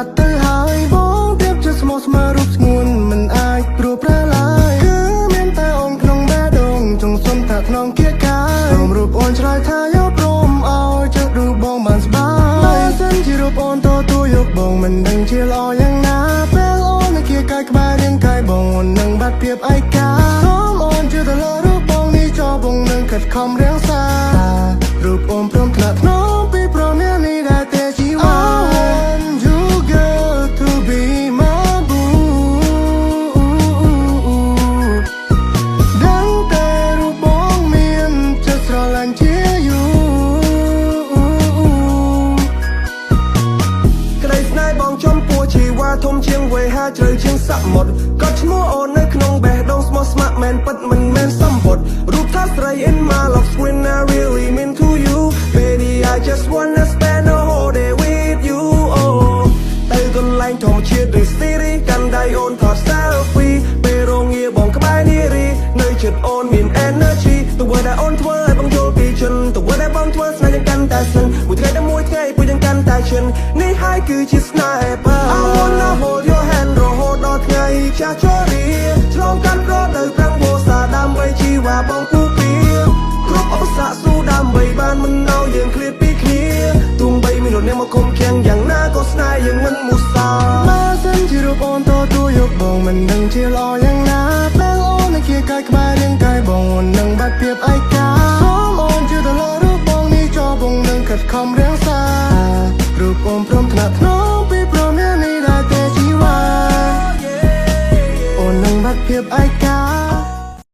បាត់ទៅហើយបងប្រៀបជាស្មោះស្ម័គ្ររូបស្ងួនមិនអាចព្រួប្រឡាយគឺមានតែអូនក្នុងបេះដូងចង់សុំតែថ្នមគៀកកាយព្រមរូបអូនឆ្លើយថាយកព្រមឲ្យចិត្តរូបបងបានស្បាយបើសិនជារូបអូនទទួលយកបងមិនដឹងជាល្អយ៉ាងណាពេលអូននៅគៀកកាយក្បែររាងកាយបងអូននឹងបាត់ភាពឯកាសូមអូនជឿទៅលើរូបបងនេះចោលបងនឹងខិតខំរាំងសារូបអូនព្រមថ្នាក់ថ្នមពីព្រមមាននេះដែលតែជីវ៉ាធំជាងវេហាជ្រៅជាងសមុទ្រក៏ឈ្មោះអូននៅក្នុងបេះដូងស្មោះស្ម័គ្រមែនពិតមិនមែនសម្ពុតរូបថាស្រី in my love screen I really mean to you baby I just wanna spend a whole day with you oh ទៅកន្លែងធម្មជាតិឬ city កាន់ដៃអូនថត selfie ពេលរងាបងក្បែរនារីនៅជិតអូនមាន energy ទង្វើដែលអូនធ្វើឲ្យបងយល់ពីជនទង្វើដែលបងធ្វើស្នេហ៍យ៉ាងកាន់តែស្និនមួយថ្ងៃដល់មួយថ្ងៃពួកយើងកាន់តែឈិននេះហើយគឺជាស្នេហ៍I wanna hold your hand រហូតដល់ថ្ងៃចាស់ជរាឆ្លងកាត់រដូវប្រាំងវស្សាដើម្បីជីវ៉ាបងពូពៀគ្រប់ឧបសគ្គស៊ូដើម្បីបានមិនឲ្យយើងឃ្លាតពីគ្នាទោះបីមានរនាងមកគុំឃាំងយ៉ាងណាក៏ស្នេហ៍យើងមិនមុសាបើសិនជារូបអូនទទួលយកបងមិនដឹងជាល្អយ៉ាងណាពេលអូននៅគៀកកាយក្បែររាងកាយបងអូននឹងបាត់ភាពឯកាសូមអូនជឿទៅលើរូបបងនេះចោលបងនឹងខិតខំរាំងសារូបអូនព្រមថ្នាក់ថ្នមពីព្រមមាននេះដែលតែជីវ៉ាអូននឹងបាត់ភាពឯកា